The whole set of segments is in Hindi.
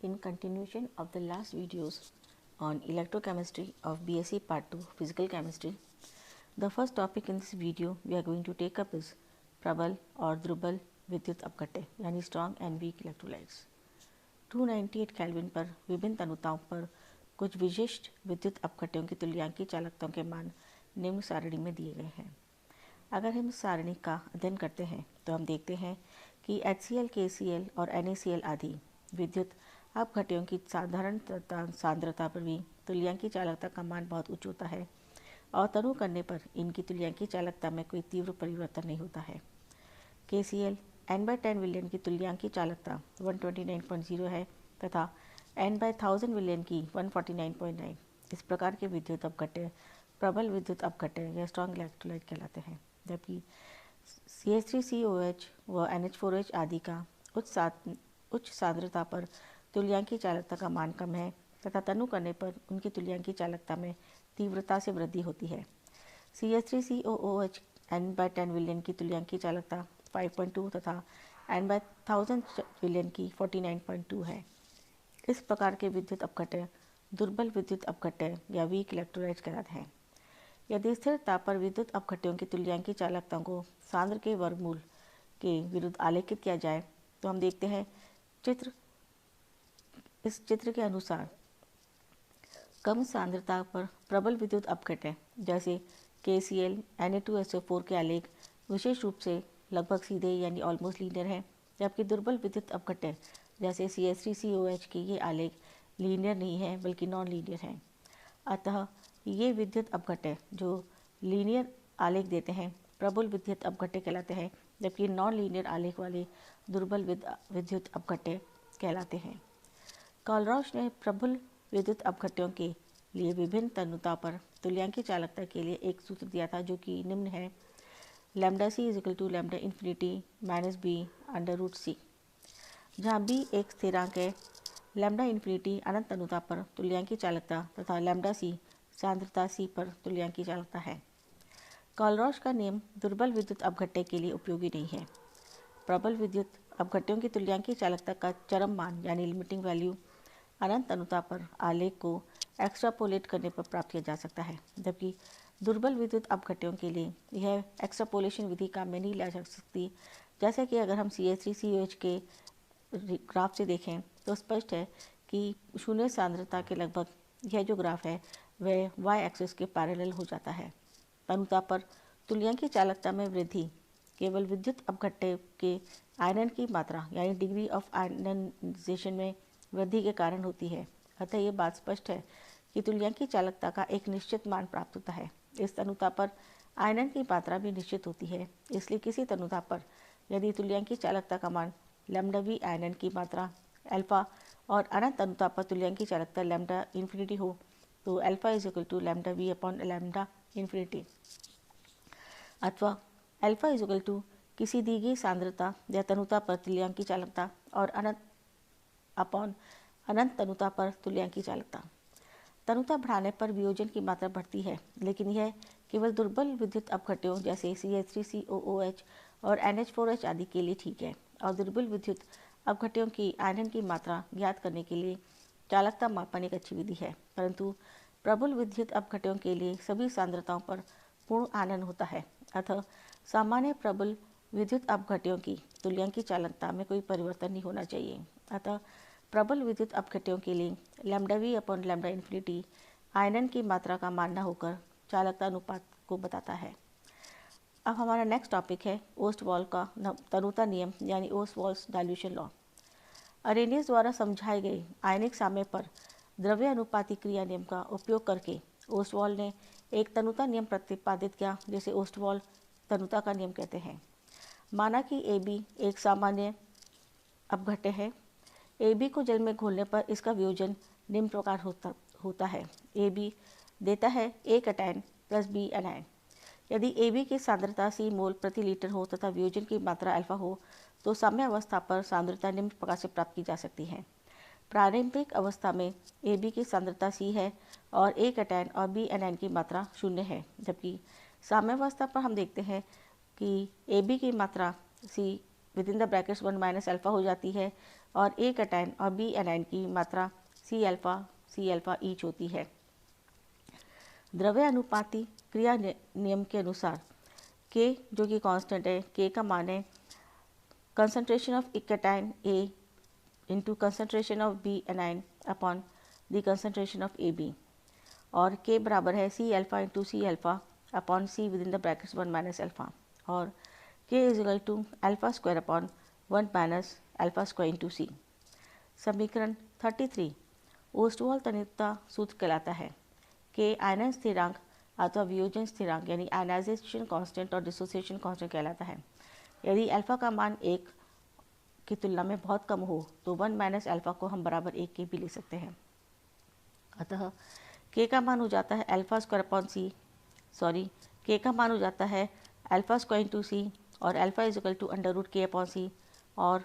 In continuation of the last videos on electrochemistry of BSc Part 2 Physical Chemistry, the first topic in this video we are going to take up is प्रबल और दुर्बल विद्युत अपघट्य यानी strong and weak electrolytes. 298 kelvin पर विभिन्न तनुताओं पर कुछ विशिष्ट विद्युत अपघट्यों की तुल्यांकी चालकताओं के मान निम्न सारणी में दिए गए हैं। अगर हम इस सारणी का अध्ययन करते हैं तो हम देखते हैं कि HCl, KCl और NaCl आदि विद्युत अपघट्यों की साधारण सांद्रता पर भी तुल्यांकी चालकता का मान बहुत उच्च होता है और तनु करने पर इनकी तुल्यांकी चालकता में कोई तीव्र परिवर्तन नहीं होता है। KCl n/10 विलियन की तुल्यांकी चालकता 129.0 है तथा n/1000 विलियन की 149.9। इस प्रकार के विद्युत अपघट्य प्रबल विद्युत अपघट्य या स्ट्रॉन्ग इलेक्ट्रोलाइट कहलाते हैं, जबकि CH3COH व NH4H आदि का उच्च सांद्रता पर तुल्यांकी चालकता का मान कम है तथा तनु करने पर उनकी तुल्यांकी चालकता में तीव्रता से वृद्धि होती है। CH3COOH n/10 विलियन की तुल्यांकी चालकता 5.2 तथा n/1000 विलियन की 49.2 है। इस प्रकार के विद्युत अपघट्य दुर्बल विद्युत अपघट्य या वीक इलेक्ट्रोलाइट्स कहलाते हैं। यदि स्थिर ताप पर विद्युत अपघट्यों की तुल्यांकी चालकताओं को सांद्र के वर्गमूल के विरुद्ध आलेखित किया जाए तो हम देखते हैं इस चित्र के अनुसार कम सांद्रता पर प्रबल विद्युत अपघट्य जैसे KCl Na2SO4 के आलेख विशेष रूप से लगभग सीधे यानी ऑलमोस्ट लीनियर हैं, जबकि दुर्बल विद्युत अपघट्य जैसे CH3COH के ये आलेख लीनियर नहीं है बल्कि नॉन लीनियर हैं। अतः ये विद्युत अपघट्य जो लीनियर आलेख देते हैं प्रबल विद्युत अपघट्य कहलाते हैं, जबकि नॉन लीनियर आलेख वाले दुर्बल विद्युत अपघट्य कहलाते हैं। कॉलरॉश ने प्रबल विद्युत अपघट्यों के लिए विभिन्न तनुता पर तुल्यांकी चालकता के लिए एक सूत्र दिया था जो कि निम्न है: λc = λ∞ - b/√c, जहाँ b एक स्थिरांक है, λ∞ अनंत तनुता पर तुल्यांकी चालकता तथा λc सांद्रता c पर तुल्यांकी चालकता है। कॉलरॉश का नियम दुर्बल विद्युत अपघट्य के लिए उपयोगी नहीं है। प्रबल विद्युत अपघट्यों की तुल्यांकी चालकता का चरम मान यानी लिमिटिंग वैल्यू अनंत तनुता पर आलेख को एक्सट्रापोलेट करने पर प्राप्त किया जा सकता है, जबकि दुर्बल विद्युत अपघट्यों के लिए यह एक्सट्रापोलेशन विधि काम में नहीं ला जा सकती। जैसे कि अगर हम CH3COH के ग्राफ से देखें तो स्पष्ट है कि शून्य सांद्रता के लगभग यह जो ग्राफ है वह y एक्सिस के पैरेलल हो जाता है। तनुता पर तुल्यांकी चालकता में वृद्धि केवल विद्युत अपघट्य के आयनन की मात्रा यानी डिग्री ऑफ आयनाइजेशन में वृद्धि के कारण होती है। अतः ये बात स्पष्ट है कि तुल्यांकी चालकता का एक निश्चित मान प्राप्त होता है। इस तनुता पर आयनन की मात्रा भी निश्चित होती है, इसलिए किसी तनुता पर यदि तुल्यांकी चालकता का मान λV आयनन की मात्रा अल्फा और अनंत तनुता पर तुल्यांकी चालकता λ∞ हो तो अल्फा = λV/λ∞, अथवा अल्फा = किसी दी गई सांद्रता या तनुता पर तुल्यांकी चालकता और अनंत तनुता पर तुल्यांकी चालकता। तनुता बढ़ाने पर वियोजन की मात्रा बढ़ती है, लेकिन यह केवल दुर्बल विद्युत अपघट्यों जैसे CH3COOH और NH4H आदि के लिए ठीक है और दुर्बल विद्युत अपघट्यों की आयनन की मात्रा ज्ञात करने के लिए चालकता मापन एक अच्छी विधि है, परंतु प्रबल विद्युत अपघट्यों के लिए सभी सांद्रताओं पर पूर्ण आयनन होता है। अतः सामान्य प्रबल विद्युत अपघट्यों की तुल्यांकी चालकता में कोई परिवर्तन नहीं होना चाहिए। अतः प्रबल विद्युत अपघट्यों के लिए λV/λ∞ आयनन की मात्रा का मान न होकर चालकता अनुपात को बताता है। अब हमारा नेक्स्ट टॉपिक है ओस्टवॉल का तनुता नियम यानी ओस्टवॉल्स डाइल्यूशन लॉ। अरेनियस द्वारा समझाए गए आयनिक साम्य पर द्रव्य अनुपाती क्रिया नियम का उपयोग करके ओस्टवॉल ने एक तनुता नियम प्रतिपादित किया, जिसे ओस्टवॉल तनुता का नियम कहते हैं। माना कि AB एक सामान्य अपघट्य है। AB को जल में घोलने पर इसका वियोजन निम्न प्रकार होता है। AB देता है A कैटायन + B एनायन। यदि AB की सांद्रता C मोल प्रति लीटर हो तथा वियोजन की मात्रा अल्फा हो तो साम्य अवस्था पर सांद्रता निम्न प्रकार से प्राप्त की जा सकती है। प्रारंभिक अवस्था में AB की सांद्रता C है और A कैटायन और B एनायन की मात्रा 0 है, जबकि साम्य अवस्था पर हम देखते हैं कि AB की मात्रा C (1 - अल्फा) हो जाती है और ए कैटायन और बी एनायन की मात्रा सी अल्फा ईच होती है। द्रव्य अनुपाती क्रिया नियम के अनुसार के जो कि कांस्टेंट है, के का मान है concentration of cation A into concentration of B anion upon the concentration of A B, और के बराबर है C alpha into C alpha upon C within the brackets 1 minus alpha, और K is equal to alpha square upon 1 minus alpha square into C. समीकरण 33 ओस्टवाल तन्यता सूत्र कहलाता है। के आयनन स्थिरांक अथवा वियोजन स्थिरांक यानी आयनाइजेशन कांस्टेंट और डिसोसिएशन कांस्टेंट कहलाता है। यदि अल्फा का मान 1 की तुलना में बहुत कम हो तो 1 माइनस अल्फा को हम बराबर 1 के भी ले सकते हैं। अतः के का मान हो जाता है अल्फा स्क्वायर अपॉन सी, के का मान हो जाता है अल्फा स्क्वायर इंटू सी, और alpha is equal to under root K upon C, और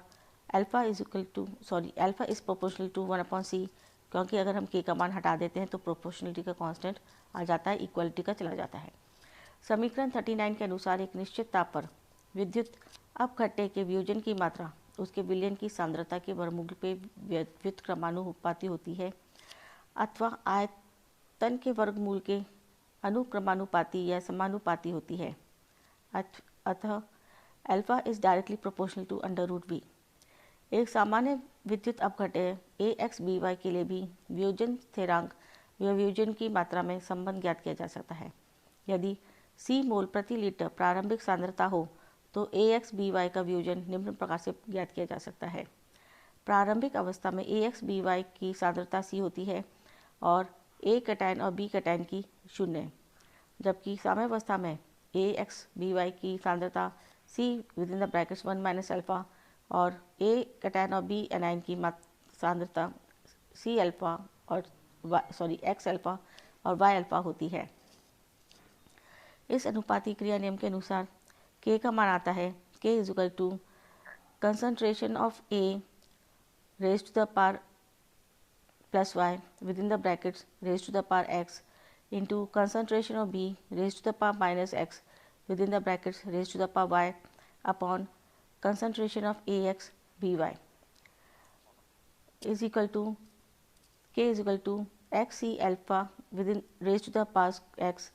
alpha is proportional to 1 upon C, क्योंकि अगर हम के का मान हटा देते हैं तो प्रोपोर्शनलिटी का कांस्टेंट आ जाता है, इक्वलिटी का चला जाता है। समीकरण 39 के अनुसार एक निश्चित ताप पर विद्युत अपघट्य के वियोजन की मात्रा उसके विलयन की सांद्रता के वर्गमूल पे व्युत्क्रमानुपाती होती है अथवा आयतन के वर्गमूल के अनुक्रमानुपाती या समानुपाती होती है। अतः alpha is directly proportional to under root B. एक सामान्य विद्युत अपघट्य ए एक्स बी वाई के लिए भी वियोजन स्थिरांक या वियोजन की मात्रा में संबंध ज्ञात किया जा सकता है। यदि सी मोल प्रति लीटर प्रारंभिक सांद्रता हो तो ए एक्स बी वाई का वियोजन निम्न प्रकार से ज्ञात किया जा सकता है। प्रारंभिक अवस्था में ए एक्स बी वाई की सांद्रता सी होती है और ए कैटायन और बी कैटायन की 0, जबकि साम्यावस्था में ए एक्स बी वाई की सांद्रता C within the brackets 1 minus alpha और ए कैटायन और बी एनायन की सांद्रता सी अल्फा और एक्स अल्फा और वाई अल्फा होती है। इस अनुपाती क्रिया नियम के अनुसार के का मान आता है K is equal to concentration of A raise to the power plus Y within the brackets raise to the power X into concentration of B raise to the power minus X within the brackets raise to the power Y upon concentration of AX BY is equal to K is equal to XC alpha within raised to the power X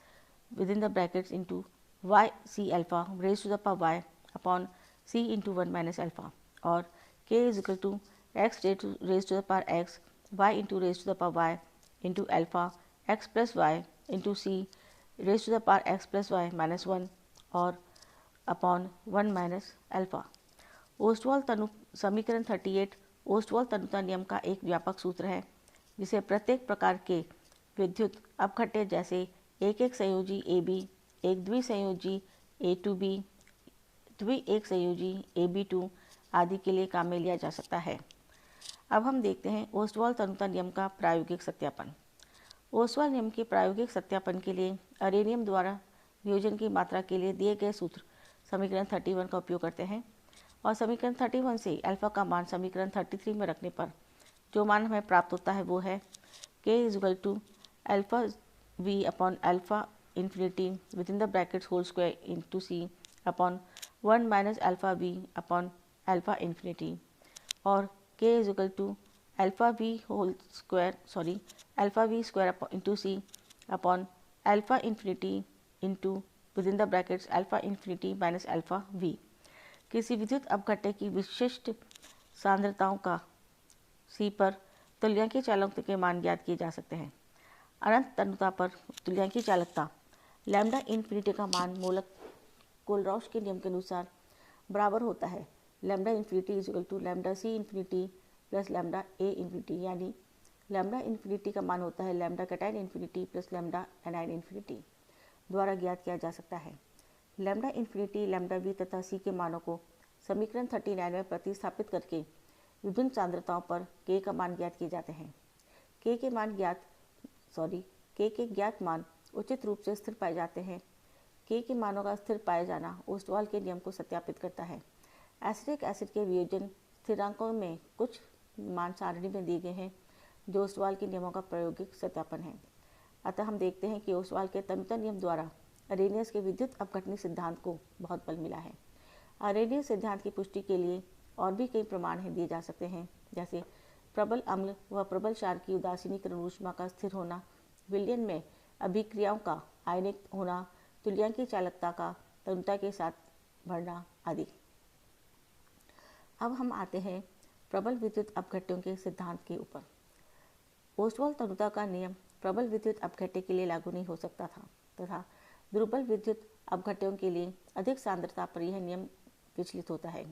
within the brackets into YC alpha raised to the power Y upon C into 1 minus alpha, और K is equal to X raised to the power X Y into raised to the power Y into alpha X plus Y into C raised to the power X plus Y minus 1 और अपॉन 1 माइनस अल्फा। ओस्टवाल समीकरण 38 ओस्टवाल तनुता नियम का एक व्यापक सूत्र है जिसे प्रत्येक प्रकार के विद्युत अपघट्य जैसे एक एक संयोजी ए बी, एक द्विसंयोजी ए टू बी, एक संयोजी ए बी टू आदि के लिए काम में लिया जा सकता है। अब हम देखते हैं ओस्टवाल तनुता नियम का प्रायोगिक सत्यापन। ओस्टवाल नियम के प्रायोगिक सत्यापन के लिए अरेनियम द्वारा वियोजन की मात्रा के लिए दिए गए सूत्र समीकरण 31 का उपयोग करते हैं, और समीकरण 31 से अल्फा का मान समीकरण 33 में रखने पर जो मान हमें प्राप्त होता है वो है K is equal to alpha V upon alpha infinity within the brackets whole square into C upon 1 minus alpha V upon alpha infinity, और K is equal to alpha V square into C upon alpha infinity into within the brackets alpha infinity minus alpha V. किसी विद्युत अपघट्य की विशिष्ट सांद्रताओं का सी पर तुल्यांकी चालकता के मान ज्ञात किए जा सकते हैं। अनंत तनुता पर तुल्यांकी चालकता लैम्डा इन्फिनिटी का मान मोलक कोलरॉश के नियम के अनुसार बराबर होता है lambda infinity is equal to lambda C infinity plus lambda A infinity, यानी लैम्डा इन्फिनिटी का मान होता है lambda cation infinity plus lambda anion infinity द्वारा ज्ञात किया जा सकता है। लैम्डा इन्फिनिटी, लैम्डा वी तथा सी के मानों को समीकरण 39 में प्रतिस्थापित करके विभिन्न सांद्रताओं पर के का मान ज्ञात किए जाते हैं। के के ज्ञात मान उचित रूप से स्थिर पाए जाते हैं। के मानों का स्थिर पाए जाना ओस्टवाल के नियम को सत्यापित करता है। एसिटिक एसिड के वियोजन स्थिरांकों में कुछ मान सारणी में दिए गए हैं जो ओस्टवाल के नियमों का प्रायोगिक सत्यापन है। अतः हम देखते हैं कि ओस्टवाल के तनुता नियम द्वारा अरेनियस के विद्युत अपघटनी सिद्धांत को बहुत बल मिला है। अरेनियस सिद्धांत की पुष्टि के लिए और भी कई प्रमाण दिए जा सकते हैं, जैसे प्रबल अम्ल व प्रबल क्षार की उदासीनीकरण ऊष्मा का स्थिर होना, विलयन में अभिक्रियाओं का आयनिक होना, तुल्यांकी चालकता का तनुता के साथ बढ़ना आदि। अब हम आते हैं प्रबल विद्युत अपघट्यों के सिद्धांत के ऊपर। ओस्वाल्ड तनुता का नियम प्रबल विद्युत अपघट्य के लिए लागू नहीं हो सकता था तथा दुर्बल विद्युत अपघट्यों के लिए अधिक सांद्रता पर यह नियम विचलित होता है,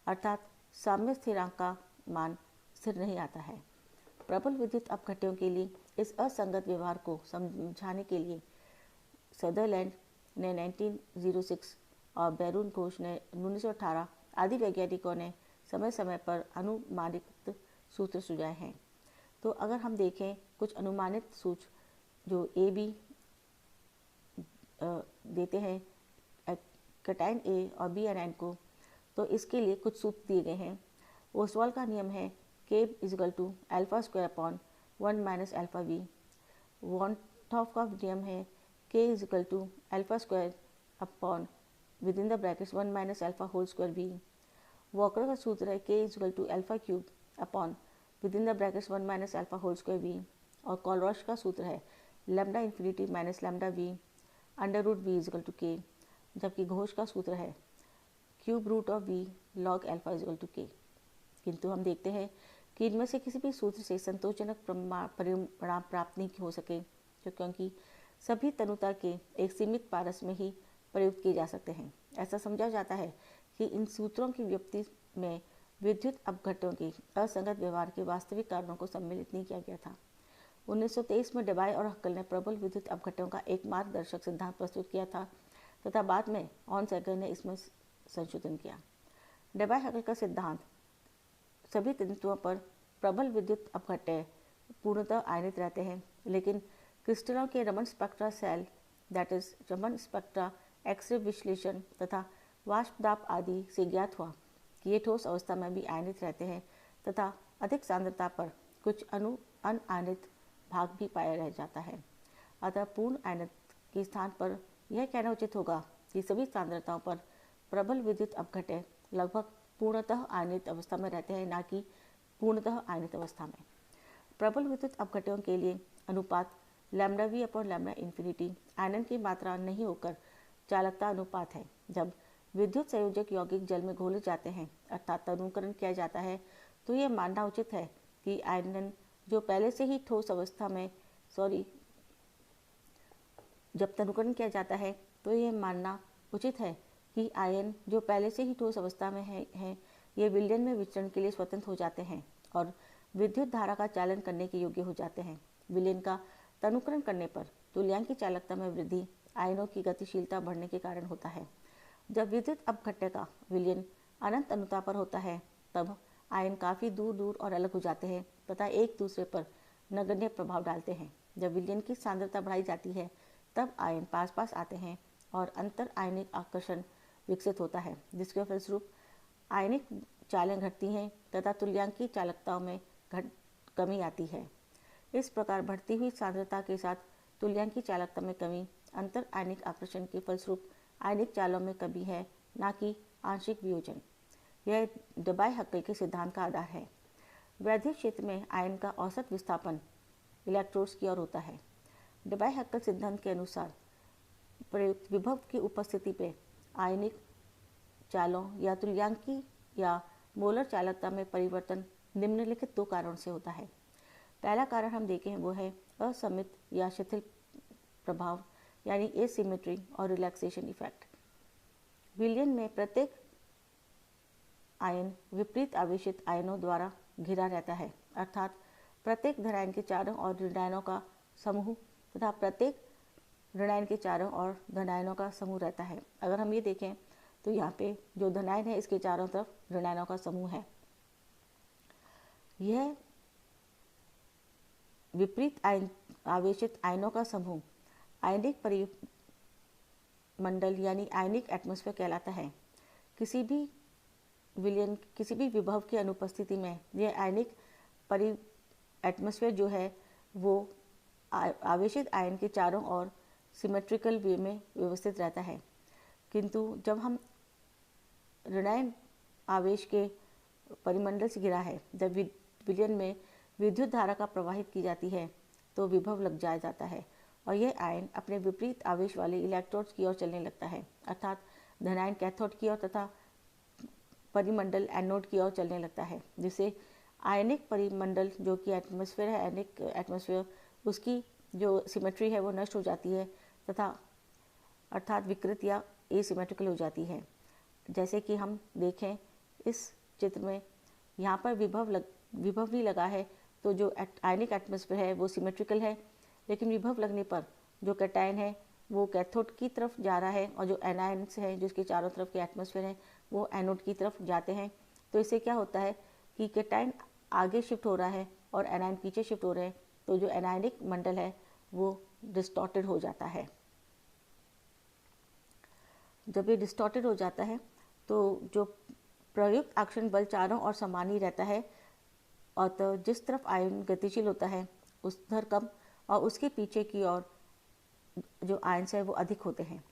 अर्थात साम्य स्थिरांक का मान स्थिर नहीं आता है। प्रबल विद्युत अपघट्यों के लिए इस असंगत व्यवहार को समझाने के लिए सदरलैंड ने 1906 और बैरून घोष ने 1918 आदि वैज्ञानिकों ने समय समय पर अनुमानित सूत्र सुझाए हैं। तो अगर हम देखें कुछ अनुमानित सूत्र जो ए बी देते हैं कैटायन ए और बी एनायन को, तो इसके लिए कुछ सूत्र दिए गए हैं। ओस्वाल्ड का नियम है K = alpha square upon 1 minus alpha V. Van't Hoff का नियम है K = alpha square upon within the brackets 1 minus alpha whole square V. Walker का सूत्र है K = alpha cube upon within the brackets 1 minus alpha whole square V. और कॉलरॉश का सूत्र है lambda infinity minus lambda V under root V = K, जबकि घोष का सूत्र है cube root of V log alpha = K। किंतु हम देखते हैं कि इनमें से किसी भी सूत्र से संतोषजनक परिणाम प्राप्त नहीं हो सके, क्योंकि सभी तनुता के एक सीमित पारस में ही प्रयुक्त किए जा सकते हैं। ऐसा समझा जाता है कि इन सूत्रों की व्युत्पत्ति में विद्युत अपघट्यों के असंगत व्यवहार के वास्तविक कारणों को सम्मिलित नहीं किया गया था। 1923 में डेबाय और हक्कल ने प्रबल विद्युत अपघट्यों का एक मार्गदर्शक सिद्धांत प्रस्तुत किया था तथा बाद में ऑनसैगर ने इसमें संशोधन किया। डेबाय हक्कल का सिद्धांत सभी तंतुओं पर प्रबल विद्युत अपघट्य पूर्णतः आयनित रहते हैं, लेकिन क्रिस्टलों के Raman spectra cell that is Raman spectra X ray विश्लेषण तथा वाष्प दाब आदि से ज्ञात हुआ कि ये ठोस अवस्था में भी आयनित रहते हैं तथा अधिक सांद्रता पर कुछ अनआयनित भाग भी पाया रह जाता है। अतः पूर्ण आयनित के स्थान पर यह कहना उचित होगा कि सभी सांद्रताओं पर प्रबल विद्युत अपघट्य लगभग पूर्णतः आयनित अवस्था में रहते हैं, न कि पूर्णतः आयनित अवस्था में। प्रबल विद्युत अपघट्यों के लिए अनुपात lambda V upon lambda infinity आयनन की मात्रा नहीं होकर चालकता अनुपात है। जब विद्युत संयोजक यौगिक जल में घोले जाते हैं अर्थात तनुकरण किया जाता है, तो यह मानना उचित है कि आयनन जो पहले से ही ठोस अवस्था में जब तनुकरण किया जाता है तो यह मानना उचित है कि आयन जो पहले से ही ठोस अवस्था में है ये विलयन में विचरण के लिए स्वतंत्र हो जाते हैं और विद्युत धारा का चालन करने के योग्य हो जाते हैं। विलयन का तनुकरण करने पर तुल्यांकी चालकता में वृद्धि आयनों की गतिशीलता बढ़ने के कारण होता है। जब विद्युत अपघट्य का विलयन अनंत अनुता पर होता है तब आयन काफ़ी दूर दूर और अलग हो जाते हैं तथा एक दूसरे पर नगण्य प्रभाव डालते हैं। जब विलयन की सांद्रता बढ़ाई जाती है तब आयन पास पास आते हैं और अंतर आयनिक आकर्षण विकसित होता है, जिसके फलस्वरूप आयनिक चालें घटती हैं तथा तुल्यांकी चालकताओं में कमी आती है। इस प्रकार बढ़ती हुई सांद्रता के साथ तुल्यांकी चालकता में कमी अंतर आयनिक आकर्षण के फलस्वरूप आयनिक चालों में कमी है, न कि आंशिक वियोजन। यह डेबाय हक्कल के सिद्धांत का आधार है। वैद्युत क्षेत्र में आयन का औसत विस्थापन इलेक्ट्रोड्स की ओर होता है। डेबाय हक्कल सिद्धांत के अनुसार प्रयुक्त विभव की उपस्थिति पे आयनिक चालों या तुल्यांकी या मोलर चालकता में परिवर्तन निम्नलिखित दो कारणों से होता है। पहला कारण हम देखें वो है असमित या शिथिल प्रभाव यानी एसिमेट्री और रिलैक्सेशन इफेक्ट। विलयन में प्रत्येक आयन विपरीत आवेशित आयनों द्वारा घिरा रहता है, अर्थात प्रत्येक धनायन के चारों ओर ऋणायनों का समूह तथा प्रत्येक ऋणायन के चारों ओर धनायनों का समूह रहता है। अगर हम ये देखें तो यहाँ पे जो धनायन है इसके चारों तरफ ऋणायनों का समूह है। यह विपरीत आवेशित आयनों का समूह आयनिक परिमंडल यानी आयनिक एटमॉस्फेयर कहलाता है। किसी भी विभव की अनुपस्थिति में यह आयनिक एटमॉस्फेयर जो है वो आवेशित आयन के चारों ओर सिमेट्रिकल वे में व्यवस्थित रहता है, किंतु जब हम ऋणायन आवेश के परिमंडल से घिरा है। जब विलयन में विद्युत धारा का प्रवाहित की जाती है तो विभव लग जाता है और यह आयन अपने विपरीत आवेश वाले इलेक्ट्रोड्स की ओर चलने लगता है, अर्थात धनायन कैथोड की ओर तथा परिमंडल एनोड की ओर चलने लगता है, जिससे आयनिक परिमंडल जो कि एटमॉस्फेयर है, आयनिक एटमॉस्फेयर, उसकी जो सिमेट्री है वो नष्ट हो जाती है तथा अर्थात विकृत या एसिमेट्रिकल हो जाती है। जैसे कि हम देखें इस चित्र में, यहाँ पर विभव भी लगा है तो जो आयनिक एटमॉस्फेयर है वो सिमेट्रिकल है, लेकिन विभव लगने पर जो कैटायन है वो कैथोड की तरफ जा रहा है और जो एनायंस है जिसके चारों तरफ के एटमॉस्फेयर है वो एनोड की तरफ जाते हैं। तो इससे क्या होता है कि कैटायन आगे शिफ्ट हो रहा है और एनायन पीछे शिफ्ट हो रहे हैं, तो जो एनायनिक मंडल है वो डिस्टॉर्टेड हो जाता है। जब ये डिस्टॉर्टेड हो जाता है तो जो प्रयुक्त आकर्षण बल चारों ओर समान ही रहता है और तो जिस तरफ आयन गतिशील होता है उस उधर कम और उसके पीछे की ओर जो आयन्स है वो अधिक होते हैं,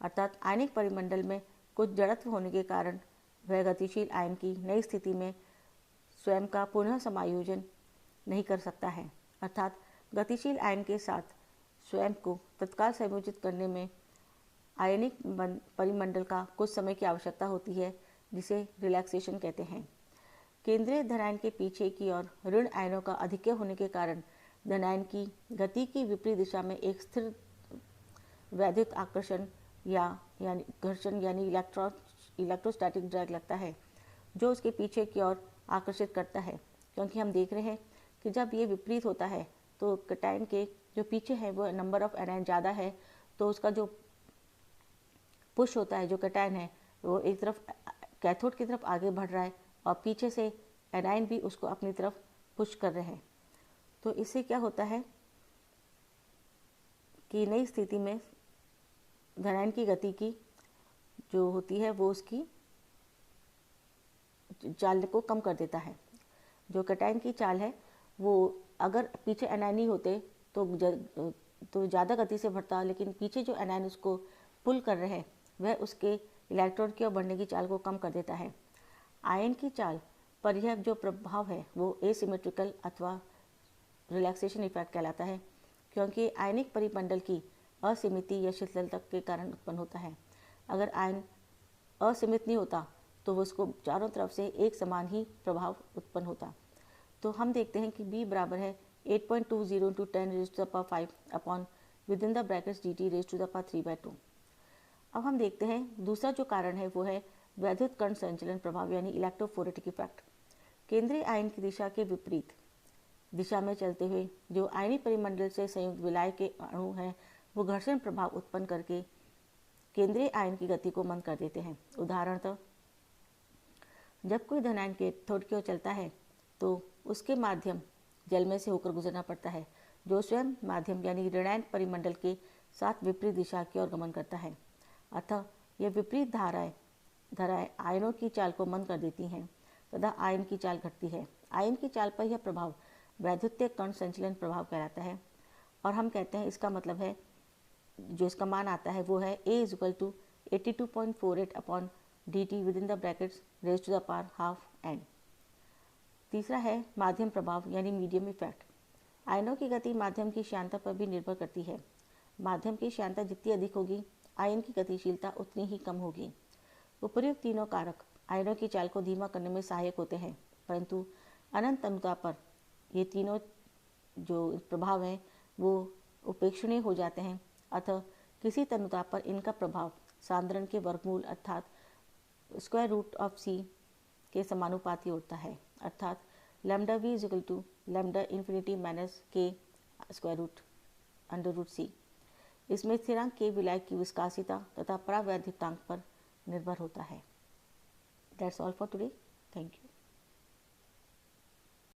अर्थात आयनिक परिमंडल में कुछ जड़त्व होने के कारण वह गतिशील आयन की नई स्थिति में स्वयं का पुनः समायोजन नहीं कर सकता है, अर्थात गतिशील आयन के साथ स्वयं को तत्काल संयोजित करने में आयनिक परिमंडल का कुछ समय की आवश्यकता होती है, जिसे रिलैक्सेशन कहते हैं। केंद्रीय धनायन के पीछे की ओर ऋण आयनों का अधिक्य होने के कारण धनायन की गति की विपरीत दिशा में एक स्थिर वैद्युत आकर्षण यानी घर्षण यानी इलेक्ट्रोस्टैटिक ड्रैग लगता है, जो उसके पीछे की ओर आकर्षित करता है। क्योंकि हम देख रहे हैं कि जब ये विपरीत होता है तो कैटायन के जो पीछे है वो नंबर ऑफ एनायन ज़्यादा है, तो उसका जो पुश होता है, जो कैटायन है वो एक तरफ कैथोड की तरफ आगे बढ़ रहा है और पीछे से एनायन भी उसको अपनी तरफ पुश कर रहे हैं। तो इससे क्या होता है कि नई स्थिति में धनायन की गति की जो होती है वो उसकी चाल को कम कर देता है। जो कैटायन की चाल है वो अगर पीछे एनायन ही होते तो ज़्यादा गति से बढ़ता, लेकिन पीछे जो एनायन उसको पुल कर रहे हैं वह उसके इलेक्ट्रॉन की ओर बढ़ने की चाल को कम कर देता है। आयन की चाल पर यह जो प्रभाव है वो एसिमेट्रिकल अथवा रिलैक्सेशन इफेक्ट कहलाता है, क्योंकि आयनिक परिमंडल की असीमिति या शिथिलता के कारण उत्पन्न होता है। अगर आयन असीमित नहीं होता तो वो उसको चारों तरफ से एक समान ही प्रभाव उत्पन्न होता। तो हम देखते हैं कि B बराबर है 8.20 into 10 raised to the power 5 upon within the brackets dt raised to the power 3/2। अब हम देखते हैं दूसरा जो कारण है वो है वैद्युत कण संचलन प्रभाव यानी इलेक्ट्रोफोरेटिक इफेक्ट। केंद्रीय आयन की दिशा के विपरीत दिशा में चलते हुए जो आयनी परिमंडल से संयुक्त विलाय के अणु हैं वो घर्षण प्रभाव उत्पन्न करके केंद्रीय आयन की गति को मंद कर देते हैं। उदाहरणतः जब कोई धनायन कैथोड की ओर चलता है तो उसके माध्यम जल में से होकर गुजरना पड़ता है, जो स्वयं माध्यम यानी ऋणायन परिमंडल के साथ विपरीत दिशा की ओर गमन करता है। अतः यह विपरीत धाराएं आयनों की चाल को मंद कर देती हैं तथा आयन की चाल घटती है। आयन की चाल पर यह प्रभाव वैद्युतीय कण संचलन प्रभाव कहलाता है और हम कहते हैं इसका मतलब है जो इसका मान आता है वो है A is equal to 82.48 upon dt within the brackets raise to the power half n। तीसरा है माध्यम प्रभाव यानी मीडियम इफेक्ट। आयनों की गति माध्यम की श्यानता पर भी निर्भर करती है। माध्यम की श्यानता जितनी अधिक होगी आयन की गतिशीलता उतनी ही कम होगी। उपर्युक्त तीनों कारक आयनों की चाल को धीमा करने में सहायक होते हैं, परंतु अनंत तनुता पर ये तीनों जो प्रभाव हैं वो उपेक्षणीय हो जाते हैं। अतः किसी तनुता पर इनका प्रभाव सांद्रण के वर्गमूल अर्थात स्क्वायर रूट ऑफ c के समानुपाती होता है, अर्थात lambda v is equal to lambda infinity minus k square root under root c। इसमें स्थिरांक के विलाय की विस्कासिता तथा परावैद्युतांक पर निर्भर होता है। That's all for today. Thank you.